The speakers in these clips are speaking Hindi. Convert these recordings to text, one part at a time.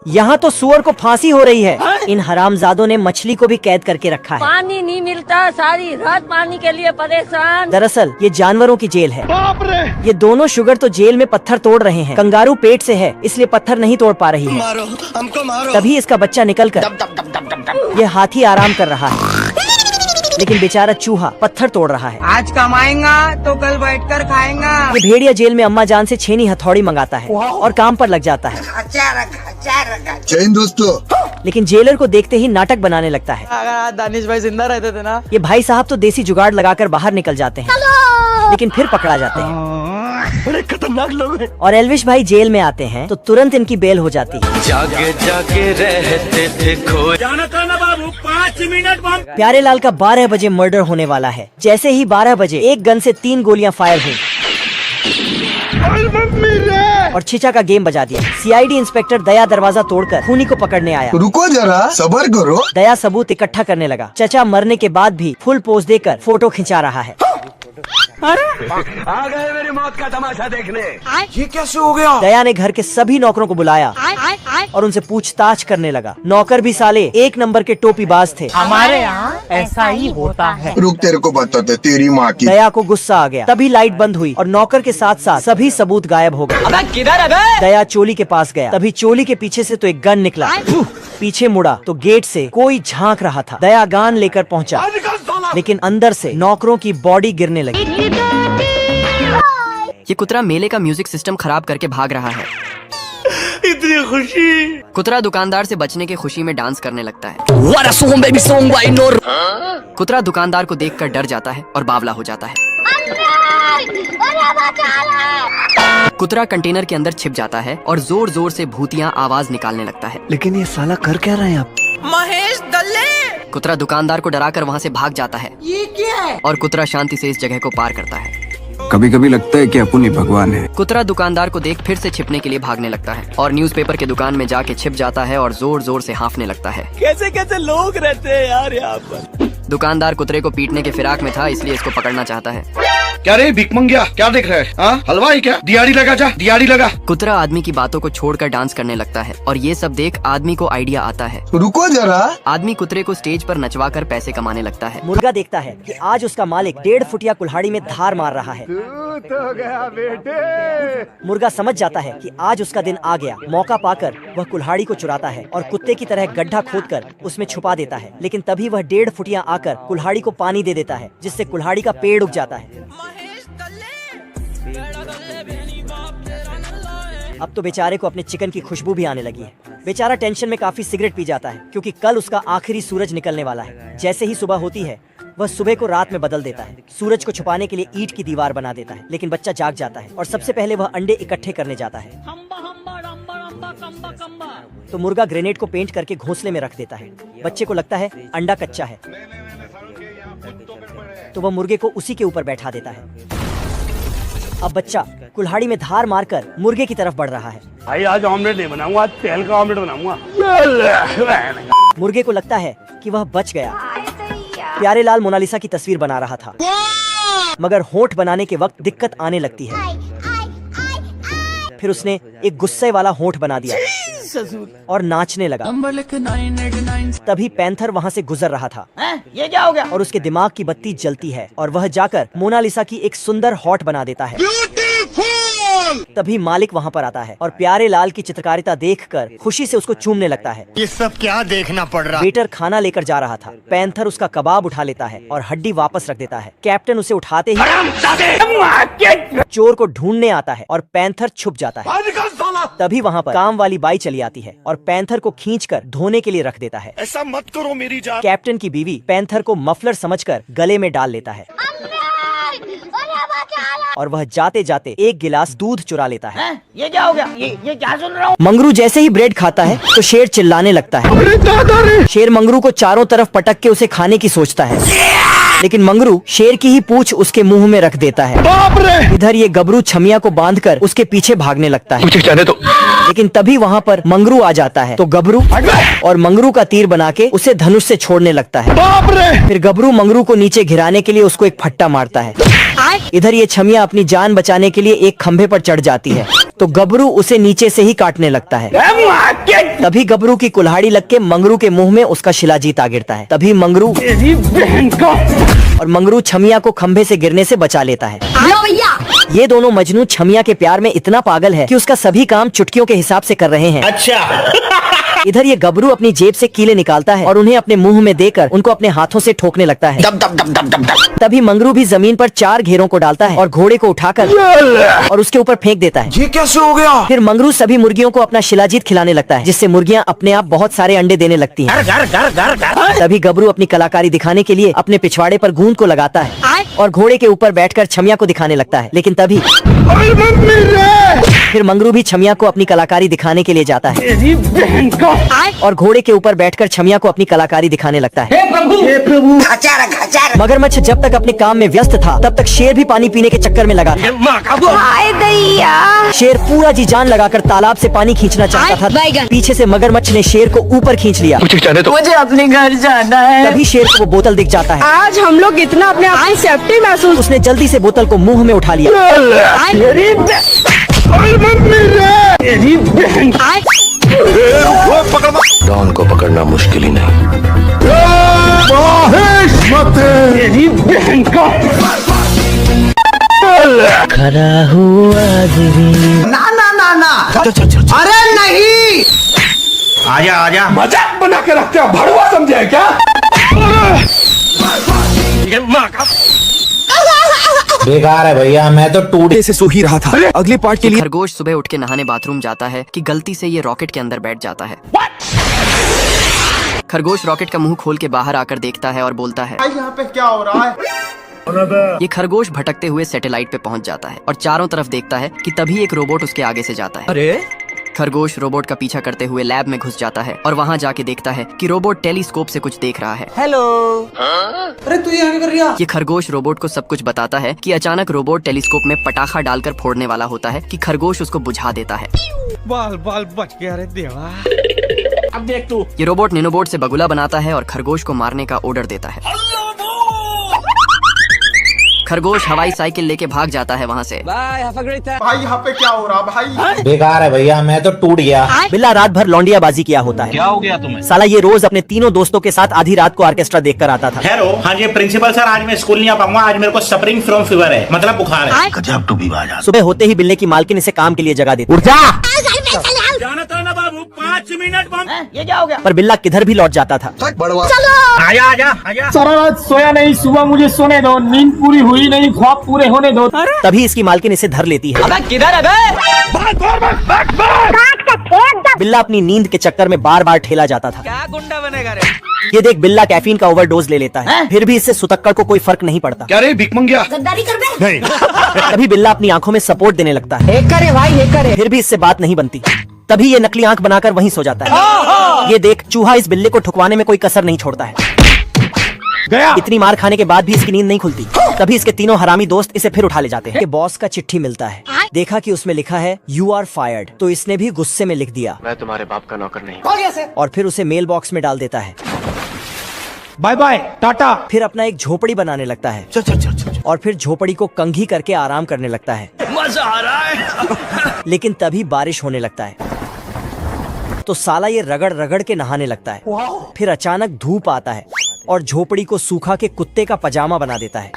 यहाँ तो सुअर को फांसी हो रही है। इन हरामजादों ने मछली को भी कैद करके रखा है। पानी नहीं मिलता, सारी रात पानी के लिए परेशान। दरअसल ये जानवरों की जेल है। बाप रे! ये दोनों शुगर तो जेल में पत्थर तोड़ रहे हैं। कंगारू पेट से है इसलिए पत्थर नहीं तोड़ पा रही है। मारो, हमको मारो। तभी इसका बच्चा निकलकर ये हाथी आराम कर रहा है, लेकिन बेचारा चूहा पत्थर तोड़ रहा है। आज कमाएगा तो कल बैठकर खाएगा। ये भेड़िया जेल में अम्मा जान से छेनी हथौड़ी मंगाता है और काम पर लग जाता है। जय हिंद दोस्तों। लेकिन जेलर को देखते ही नाटक बनाने लगता है। अगर आज दानिश भाई जिंदा रहते थे ना। ये भाई साहब तो देसी जुगाड़ लगाकर बाहर निकल जाते हैं, लेकिन फिर पकड़ा जाते हैं। बड़े खतरनाक लोग हैं। और एल्विश भाई जेल में आते हैं तो तुरंत इनकी बेल हो जाती है। जागे जागे रहते थे खो। जाना था ना बाबू, 5 मिनट बाद। प्यारे लाल का 12 बजे मर्डर होने वाला है। जैसे ही 12 बजे एक गन से 3 गोलियां फायर हुई और छिचा का गेम बजा दिया। सीआईडी इंस्पेक्टर दया दरवाजा तोड़कर खूनी को पकड़ने आया। रुको जरा, सब्र करो। दया सबूत इकट्ठा करने लगा। चचा मरने के बाद भी फुल पोज देकर फोटो खिंचा रहा है। आ गए मेरी मौत का तमाशा देखने। ये कैसे हो गया? दया ने घर के सभी नौकरों को बुलाया और उनसे पूछताछ करने लगा। नौकर भी साले 1 नंबर के टोपीबाज थे। हमारे यहाँ ऐसा ही होता है। रुक, तेरे को बताते तेरी माँ की। दया को गुस्सा आ गया। तभी लाइट बंद हुई और नौकर के साथ साथ सभी सबूत गायब हो गए। किधर है बे? दया चोली के पास गया। तभी चोली के पीछे से तो एक गन निकला। पीछे मुड़ा तो गेट से कोई झांक रहा था। दया गन लेकर पहुंचा, लेकिन अंदर से नौकरों की बॉडी गिरने लगी। ये कुतरा मेले का म्यूजिक सिस्टम खराब करके भाग रहा है। इतनी खुशी। कुतरा दुकानदार से बचने की खुशी में डांस करने लगता है। कुतरा दुकानदार को देखकर डर जाता है और बावला हो जाता है। कुतरा कंटेनर के अंदर छिप जाता है और जोर जोर से भूतियां आवाज निकालने लगता है। लेकिन ये साला कर क्या रहे हैं आप? महेश दल्ले। कुतरा दुकानदार को डराकर वहाँ से भाग जाता है। ये क्या है? और कुतरा शांति से इस जगह को पार करता है। कभी कभी लगता है कि अपन ही भगवान है। कुतरा दुकानदार को देख फिर से छिपने के लिए भागने लगता है और न्यूज़पेपर के दुकान में जाके छिप जाता है और जोर जोर से हांफने लगता है। कैसे कैसे लोग रहते हैं यार यहाँ पर। दुकानदार कुतरे को पीटने के फिराक में था, इसलिए इसको पकड़ना चाहता है। क्या रे भिख मंगिया, क्या देख रहे हैं? हलवाई क्या? दिहाड़ी लगा जा, दिहाड़ी लगा। कुतरा आदमी की बातों को छोड़कर डांस करने लगता है और ये सब देख आदमी को आइडिया आता है। रुको जरा। आदमी कुतरे को स्टेज पर नचवाकर पैसे कमाने लगता है। मुर्गा देखता है कि आज उसका मालिक 1.5 फुटिया कुल्हाड़ी में धार मार रहा है। तो गया बेटे। मुर्गा समझ जाता है कि आज उसका दिन आ गया। मौका पाकर वह कुल्हाड़ी को चुराता है और कुत्ते की तरह गड्ढा खोदकर उसमें छुपा देता है। लेकिन तभी वह 1.5 फुटिया आकर कुल्हाड़ी को पानी दे देता है, जिससे कुल्हाड़ी का पेड़ उग जाता है। अब तो बेचारे को अपने चिकन की खुशबू भी आने लगी है। बेचारा टेंशन में काफी सिगरेट पी जाता है, क्योंकि कल उसका आखिरी सूरज निकलने वाला है। जैसे ही सुबह होती है वह सुबह को रात में बदल देता है। सूरज को छुपाने के लिए ईंट की दीवार बना देता है, लेकिन बच्चा जाग जाता है और सबसे पहले वह अंडे इकट्ठे करने जाता है। तो मुर्गा ग्रेनेड को पेंट करके घोंसले में रख देता है। बच्चे को लगता है अंडा कच्चा है, तो वह मुर्गे को उसी के ऊपर बैठा देता है। अब बच्चा कुल्हाड़ी में धार मारकर मुर्गे की तरफ बढ़ रहा है। भाई आज ऑमलेट नहीं बनाऊंगा, आज तेल का ऑमलेट बनाऊंगा। मुर्गे को लगता है कि वह बच गया। प्यारे लाल मोनालिसा की तस्वीर बना रहा था, मगर होंठ बनाने के वक्त दिक्कत आने लगती है। फिर उसने एक गुस्से वाला होंठ बना दिया और नाचने लगा। तभी पैंथर वहाँ से गुजर रहा था। ये क्या हो गया? और उसके दिमाग की बत्ती जलती है और वह जाकर मोनालिसा की एक सुंदर हॉट बना देता है। तभी मालिक वहाँ पर आता है और प्यारे लाल की चित्रकारिता देखकर खुशी से उसको चूमने लगता है। ये सब क्या देखना पड़ रहा? वेटर खाना लेकर जा रहा था। पैंथर उसका कबाब उठा लेता है और हड्डी वापस रख देता है। कैप्टन उसे उठाते ही चोर को ढूंढने आता है और पैंथर छुप जाता है। तभी वहाँ पर काम वाली बाई चली आती है और पैंथर को खींचकर धोने के लिए रख देता है। ऐसा मत करो मेरी जान। कैप्टन की बीवी पैंथर को मफलर समझकर गले में डाल लेता है और वह जाते जाते एक गिलास दूध चुरा लेता है। ये क्या हो गया? ये क्या सुन रहा हूँ? मंगरू जैसे ही ब्रेड खाता है तो शेर चिल्लाने लगता है। शेर मंगरू को चारों तरफ पटक के उसे खाने की सोचता है, लेकिन मंगरू शेर की ही पूंछ उसके मुंह में रख देता है। बाप रे! इधर ये गबरू छमिया को बांधकर उसके पीछे भागने लगता है। मुझे जाने दो। लेकिन तभी वहाँ पर मंगरू आ जाता है तो गबरू और मंगरू का तीर बना के उसे धनुष से छोड़ने लगता है। बाप रे! फिर गबरू मंगरू को नीचे गिराने के लिए उसको एक फट्टा मारता है। इधर ये छमिया अपनी जान बचाने के लिए एक खंभे पर चढ़ जाती है तो गबरू उसे नीचे से ही काटने लगता है। तभी गबरू की कुल्हाड़ी लग के मंगरू के मुंह में उसका शिलाजीत आ गिरता है। तभी मंगरू और मंगरू छमिया को खंभे से गिरने से बचा लेता है। ये दोनों मजनू छमिया के प्यार में इतना पागल है कि उसका सभी काम चुटकियों के हिसाब से कर रहे हैं। अच्छा। इधर ये गबरू अपनी जेब से कीले निकालता है और उन्हें अपने मुंह में देकर उनको अपने हाथों से ठोकने लगता है। तभी मंगरू भी जमीन पर 4 घेरों को डालता है और घोड़े को उठाकर और उसके ऊपर फेंक देता है। ये कैसे हो गया? फिर मंगरू सभी मुर्गियों को अपना शिलाजीत खिलाने लगता है जिससे मुर्गियां अपने आप बहुत सारे अंडे देने लगती हैं। तभी गबरू अपनी कलाकारी दिखाने के लिए अपने पिछवाड़े पर गूंद को लगाता है और घोड़े के ऊपर बैठकर छमिया को दिखाने लगता है। लेकिन तभी फिर मंगरू भी छमिया को अपनी कलाकारी दिखाने के लिए जाता है और घोड़े के ऊपर बैठकर छमिया को अपनी कलाकारी दिखाने लगता है। हे प्रभु। मगरमच्छ जब तक अपने काम में व्यस्त था तब तक शेर भी पानी पीने के चक्कर में लगा था। शेर पूरा जी जान लगाकर तालाब से पानी खींचना चाहता था। पीछे से मगरमच्छ ने शेर को ऊपर खींच लिया। मुझे अपने घर जाना है। तभी शेर को वो बोतल दिख जाता है। आज हम लोग इतना अपने आप में सेफ्टी महसूस। उसने जल्दी से बोतल को मुंह में उठा लिया। डॉन को पकड़ना मुश्किल ही नहीं। खड़ा हुआ ना ना ना ना। अरे नहीं। आजा आजा। मजाक बना के रखते हो, भड़वा समझे क्या? बेकार है भैया, मैं तो टूटे से सो ही रहा था। अगले पार्ट के लिए खरगोश सुबह उठ के नहाने बाथरूम जाता है कि गलती से ये रॉकेट के अंदर बैठ जाता है। खरगोश रॉकेट का मुंह खोल के बाहर आकर देखता है और बोलता है, यहाँ पे क्या हो रहा है? ये खरगोश भटकते हुए सैटेलाइट पे पहुंच जाता है और चारों तरफ देखता है कि तभी एक रोबोट उसके आगे से जाता है। अरे खरगोश रोबोट का पीछा करते हुए लैब में घुस जाता है और वहाँ जाके देखता है कि रोबोट टेलीस्कोप से कुछ देख रहा है। हेलो। अरे तू यहाँ क्या कर रहा? ये खरगोश रोबोट को सब कुछ बताता है कि अचानक रोबोट टेलीस्कोप में पटाखा डालकर फोड़ने वाला होता है कि खरगोश उसको बुझा देता है। बाल बाल बच गया रे देवा। अब देख तू। ये रोबोट नैनोबोट से बगुला बनाता है और खरगोश को मारने का ऑर्डर देता है। खरगोश हवाई साइकिल लेके भाग जाता है वहाँ से। भाई यहाँ पे क्या हो रहा भाई? बेकार है भैया, मैं तो टूट गया। बिल्ला रात भर लौंडियाबाजी किया होता है। क्या हो गया तुम्हें? साला ये रोज अपने तीनों दोस्तों के साथ आधी रात को ऑर्केस्ट्रा देखकर आता था। हेलो, हाँ जी प्रिंसिपल सर, आज मैं स्कूल नहीं आ पाऊंगा। आज मेरे को सफरिंग फ्रॉम फीवर है, मतलब बुखार है। गजब टू भी सुबह होते ही बिल्ले की मालकिन इसे काम के लिए जगा देती। उठ जा। जाना था ना बाबू, 5 मिनट बम। ये क्या हो गया? पर बिल्ला किधर भी लौट जाता था। आजा आजा आजा। सारा रात सोया नहीं, सुबह मुझे सोने दो, नींद पूरी हुई नहीं, ख्वाब पूरे होने दो। तभी इसकी मालकिन इसे धर लेती है। अबे किधर है बे? बिल्ला अपनी नींद के चक्कर में बार बार ठेला जाता था। क्या गुंडा बनेगा रे? ये देख बिल्ला कैफीन का ओवरडोज ले लेता है। फिर भी इससे सुतक्कड़ को कोई फर्क नहीं पड़ता। क्या रे भिख मंगिया? नहीं। तभी बिल्ला अपनी आंखों में सपोर्ट देने लगता है। एक करे भाई, एक करे। फिर भी इससे बात नहीं बनती। तभी ये नकली आंख बनाकर वहीं सो जाता है। ये देख चूहा इस बिल्ले को ठुकवाने में कोई कसर नहीं छोड़ता है। गया। इतनी मार खाने के बाद भी इसकी नींद नहीं खुलती। तभी इसके तीनों हरामी दोस्त इसे फिर उठा ले जाते हैं। बॉस का चिट्ठी मिलता है। देखा कि उसमें लिखा है यू आर फायर्ड, तो इसने भी गुस्से में लिख दिया मैं तुम्हारे बाप का नौकर नहीं। हो गया से। और फिर उसे मेल बॉक्स में डाल देता है। Bye bye ta ta. फिर अपना एक झोपड़ी बनाने लगता है और फिर झोपड़ी को कंघी करके आराम करने लगता है। मजा आ रहा है। लेकिन तभी बारिश होने लगता है तो साला ये रगड़ रगड़ के नहाने लगता है। फिर अचानक धूप आता है और झोपड़ी को सूखा के कुत्ते का पजामा बना देता है।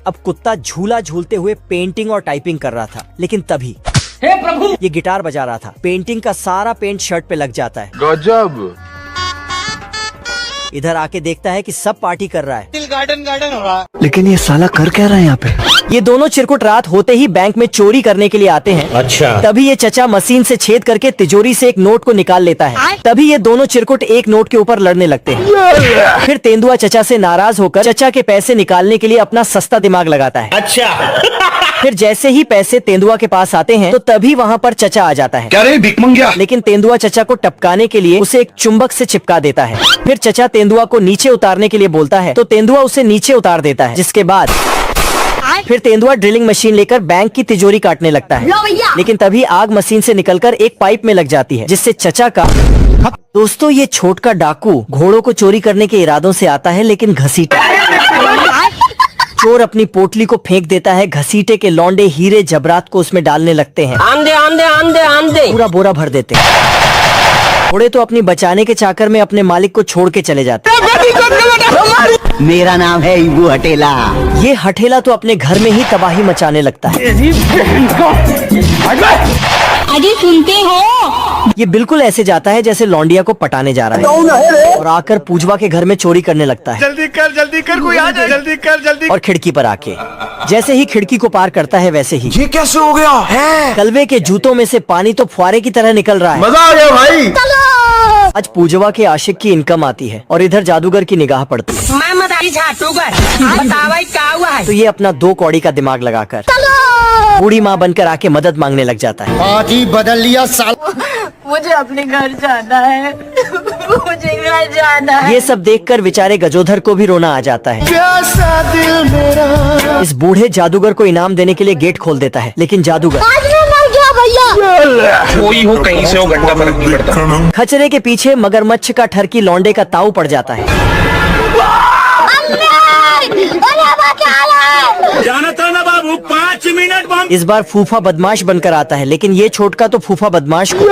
अब कुत्ता झूला झूलते हुए पेंटिंग और टाइपिंग कर रहा था। लेकिन तभी हे प्रभु। ये गिटार बजा रहा था। पेंटिंग का सारा पेंट शर्ट पे लग जाता है। गजब। इधर आके देखता है कि सब पार्टी कर रहा है। दिल गार्डन गार्डन हो रहा है। लेकिन ये साला कर क्या रहा है यहाँ पे? ये दोनों चिरकुट रात होते ही बैंक में चोरी करने के लिए आते हैं। अच्छा। तभी ये चचा मशीन से छेद करके तिजोरी से एक नोट को निकाल लेता है। तभी ये दोनों चिरकुट एक नोट के ऊपर लड़ने लगते हैं। फिर तेंदुआ चचा से नाराज होकर चचा के पैसे निकालने के लिए अपना सस्ता दिमाग लगाता है। अच्छा। फिर जैसे ही पैसे तेंदुआ के पास आते हैं तो तभी वहाँ पर चचा आ जाता है। क्या रे भिख मंगिया? लेकिन तेंदुआ चचा को टपकाने के लिए उसे एक चुंबक से चिपका देता है। फिर चचा तेंदुआ को नीचे उतारने के लिए बोलता है तो तेंदुआ उसे नीचे उतार देता है। जिसके बाद फिर तेंदुआ ड्रिलिंग मशीन लेकर बैंक की तिजोरी काटने लगता है। लेकिन तभी आग मशीन से निकलकर एक पाइप में लग जाती है जिससे चचा का दोस्तों ये छोटका डाकू घोड़ों को चोरी करने के इरादों से आता है लेकिन घसीटा चोर अपनी पोटली को फेंक देता है। घसीटे के लौंडे हीरे जबरात को उसमें डालने लगते हैं। आंधे आंधे आंधे आंधे। पूरा बोरा भर देते हैं। थोड़े तो अपनी बचाने के चाकर में अपने मालिक को छोड़ के चले जाते हैं। मेरा नाम है इबू हटेला। ये हठेला तो अपने घर में ही तबाही मचाने लगता है। अजी सुनते हो? ये बिल्कुल ऐसे जाता है जैसे लौंडिया को पटाने जा रहा है और आकर पूजवा के घर में चोरी करने लगता है। जल्दी कर कोई आ जाए, जल्दी कर। और खिड़की पर आके जैसे ही खिड़की को पार करता है वैसे ही ये कैसे हो गया है? कलवे के जूतों में से पानी तो फुहारे की तरह निकल रहा है। मजा आ गया भाई। आज पूजवा के आशिक की इनकम आती है और इधर जादूगर की निगाह पड़ती है। मैं मदारी बतावा क्या हुआ है? तो ये अपना 2 कौड़ी का दिमाग लगाकर बूढ़ी माँ बनकर आके मदद मांगने लग जाता है। आज ही बदल लिया साल। मुझे अपने घर जाना है। मुझे घर जाना है। ये सब देखकर बेचारे गजोधर को भी रोना आ जाता है। प्यासा दिल मेरा। इस बूढ़े जादूगर को इनाम देने के लिए गेट खोल देता है, लेकिन जादूगर कोई हो कहीं से हो, घंटा फर्क नहीं पड़ता। खचरे के पीछे मगरमच्छ का ठरकी लौंडे का ताऊ पड़ जाता है। जाना था ना बाबू 5 मिनट बम। इस बार फूफा बदमाश बनकर आता है, लेकिन ये छोटका तो फूफा बदमाश को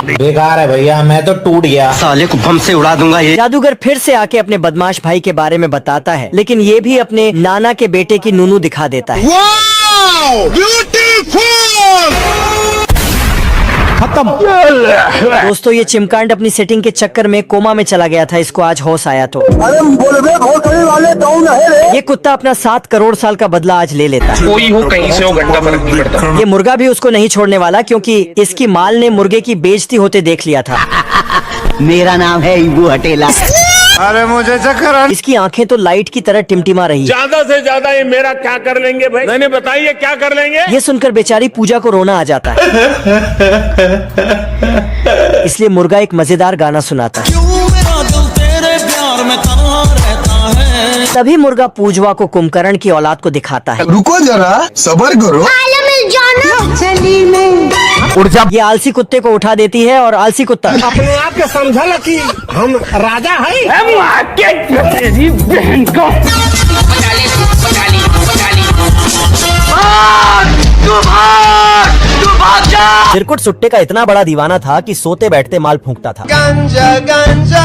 बेकार है भैया, मैं तो टूट गया। साले को बम से उड़ा दूंगा ये। जादूगर फिर से आके अपने बदमाश भाई के बारे में बताता है, लेकिन ये भी अपने नाना के बेटे की नूनू दिखा देता है। खत्म। दोस्तों, ये चिमकांड अपनी सेटिंग के चक्कर में कोमा में चला गया था। इसको आज होश आया तो ये कुत्ता अपना 7 करोड़ साल का बदला आज ले लेता है। कोई हो कहीं से हो, घंटा फर्क नहीं पड़ता। ये मुर्गा भी उसको नहीं छोड़ने वाला, क्योंकि इसकी माल ने मुर्गे की बेइज्जती होते देख लिया था। मेरा नाम है इबू हटेला। अरे मुझे चक्कर आ। इसकी आंखें तो लाइट की तरह टिमटिमा रही। ज्यादा से ज्यादा ये मेरा क्या कर लेंगे भाई? नहीं बताइए क्या कर लेंगे? ये सुनकर बेचारी पूजा को रोना आ जाता है। इसलिए मुर्गा एक मजेदार गाना सुनाता है। तभी मुर्गा पूजवा को कुंभकर्ण की औलाद को दिखाता है। रुको जरा, सबर करो। उड़ जा। ये आलसी कुत्ते को उठा देती है और आलसी कुत्ता अपने आप के समझा कि हम राजा है। चिरकुट सुट्टे का इतना बड़ा दीवाना था कि सोते बैठते माल फूंकता था। गांजा गांजा।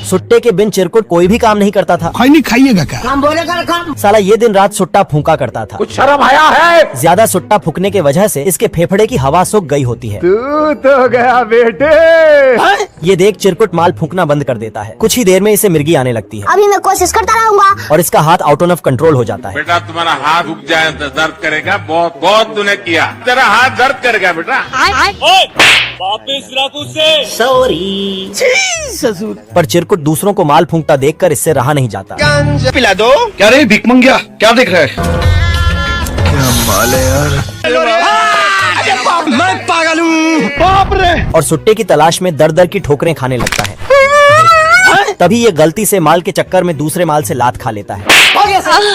सुट्टे के बिन चिरकुट कोई भी काम नहीं करता था। नहीं खाइएगा क्या? हम बोले कर काम। साला ये दिन रात सुट्टा फूंका करता था। कुछ शर्म आया है? ज्यादा सुट्टा फूकने की वजह से इसके फेफड़े की हवा सूख गई होती है। तू तो गया बेटे। ये देख चिरकुट माल फूंकना बंद कर देता है। कुछ ही देर में इसे मिर्गी आने लगती है अभी मैं कोशिश करता रहूंगा। और इसका हाथ आउट ऑफ कंट्रोल हो जाता है। बेटा तुम्हारा हाथ रुक जाए तो दर्द करेगा। बहुत बहुत तूने किया, तेरा हाथ दर्द करेगा बेटा। वापिस रख उसे। सॉरी। पर चिरकुट दूसरों को माल फूंकता देखकर इससे रहा नहीं जाता। पिला दो। क्या रे भिख मंगिया, क्या देख रहा है? मैं पागल हूँ। बाप रे। और सुट्टे की तलाश में दर दर की ठोकरें खाने लगता है। तभी ये गलती से माल के चक्कर में दूसरे माल से लात खा लेता है।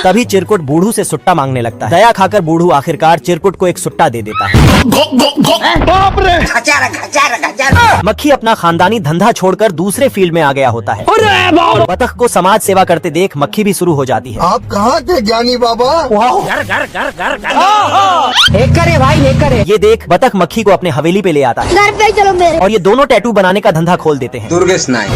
तभी चिरकुट बूढ़ू से सुट्टा मांगने लगता है। दया खाकर बूढ़ू आखिरकार चिरकुट को एक सुट्टा दे देता है। बाप रे। मक्खी अपना खानदानी धंधा छोड़कर दूसरे फील्ड में आ गया होता है। और बतख को समाज सेवा करते देख मक्खी भी शुरू हो जाती है। आप कहाँ थे ज्ञानी बाबा? करे भाई करे। ये देख बतख मक्खी को अपने हवेली पे ले आता है घर पे चलो मेरे। और ये दोनों टैटू बनाने का धंधा खोल देते हैं। दुर्गेश नायक।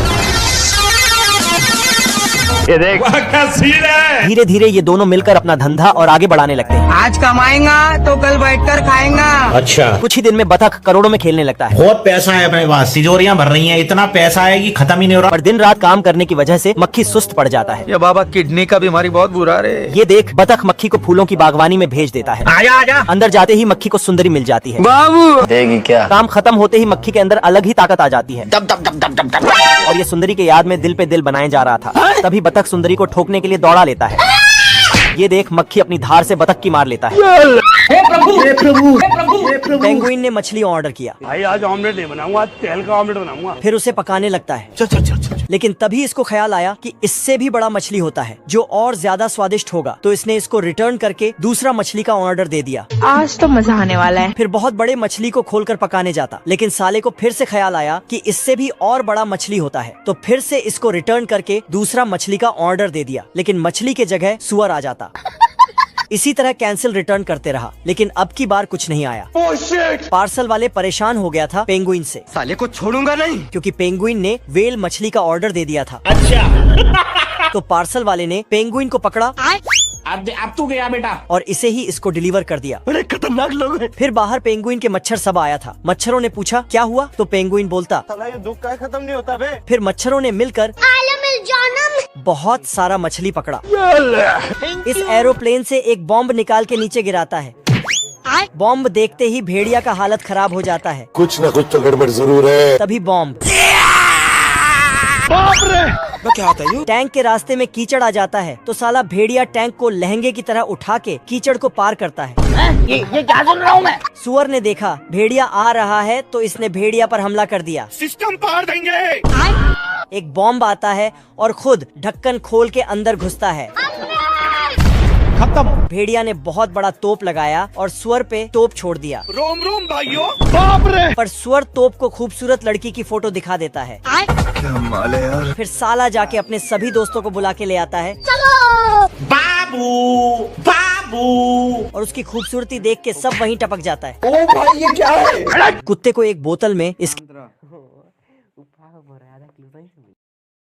धीरे धीरे ये दोनों मिलकर अपना धंधा और आगे बढ़ाने लगते हैं। आज कमाएगा तो कल बैठकर खाएगा। अच्छा, कुछ ही दिन में बतख करोड़ों में खेलने लगता है। बहुत पैसा है अपने पास, तिजोरियां भर रही हैं, इतना पैसा है कि खत्म ही नहीं हो रहा। पर दिन रात काम करने की वजह से मक्खी सुस्त पड़ जाता है। ये बाबा किडनी का बीमारी बहुत बुरा रे। ये देख बतख मक्खी को फूलों की बागवानी में भेज देता है। आजा आजा। अंदर जाते ही मक्खी को सुंदरी मिल जाती है। बाबू देगी क्या? काम खत्म होते ही मक्खी के अंदर अलग ही ताकत आ जाती है। और ये सुंदरी के याद में दिल पे दिल बनाए जा रहा था। तभी बतख सुंदरी को ठोकने के लिए दौड़ा लेता है। ये देख मक्खी अपनी धार से बतख की मार लेता है। पेंगुइन ने मछली ऑर्डर किया। भाई आज ऑमलेट नहीं बनाऊंगा, आज तेल का ऑमलेट बनाऊंगा। फिर उसे पकाने लगता है। लेकिन तभी इसको ख्याल आया कि इससे भी बड़ा मछली होता है जो और ज्यादा स्वादिष्ट होगा, तो इसने इसको रिटर्न करके दूसरा मछली का ऑर्डर दे दिया। आज तो मजा आने वाला है। फिर बहुत बड़े मछली को खोलकर पकाने जाता, लेकिन साले को फिर से ख्याल आया कि इससे भी और बड़ा मछली होता है, तो फिर से इसको रिटर्न करके दूसरा मछली का ऑर्डर दे दिया, लेकिन मछली के जगह सुअर आ जाता। इसी तरह कैंसिल रिटर्न करते रहा, लेकिन अब की बार कुछ नहीं आया। पार्सल वाले परेशान हो गया था पेंगुइन से, साले को छोड़ूंगा नहीं। क्योंकि पेंगुइन ने वेल मछली का ऑर्डर दे दिया था। अच्छा। तो पार्सल वाले ने पेंगुइन को पकड़ा, अब तू गया बेटा। और इसे ही इसको डिलीवर कर दिया। बड़े खतरनाक लोग हैं। फिर बाहर पेंगुइन के मच्छर सब आया था। मच्छरों ने पूछा क्या हुआ, तो पेंगुइन बोलता साला ये दुख का खत्म नहीं होता बे। फिर मच्छरों ने मिलकर बहुत सारा मछली पकड़ा। इस एरोप्लेन से एक बॉम्ब निकाल के नीचे गिराता है। बॉम्ब देखते ही भेड़िया का हालत खराब हो जाता है। कुछ न कुछ तो गड़बड़ जरूर है। तभी बॉम्ब क्या होता है? टैंक के रास्ते में कीचड़ आ जाता है, तो साला भेड़िया टैंक को लहंगे की तरह उठा के कीचड़ को पार करता है। ये क्या सुन रहा हूँ मैं? सुअर ने देखा भेड़िया आ रहा है, तो इसने भेड़िया पर हमला कर दिया। सिस्टम पार देंगे। एक बॉम्ब आता है और खुद ढक्कन खोल के अंदर घुसता है। खत्म। भेड़िया ने बहुत बड़ा तोप लगाया और सुअर पे तोप छोड़ दिया। रोम रोम भाइयों। बाप रे। पर सुअर तोप को खूबसूरत लड़की की फोटो दिखा देता है। क्या माल है यार। फिर साला जाके अपने सभी दोस्तों को बुला के ले आता है। बाबू बाबू। और उसकी खूबसूरती देख के सब वहीं टपक जाता है। ओ भाई ये क्या है? कुत्ते को एक बोतल में इसकी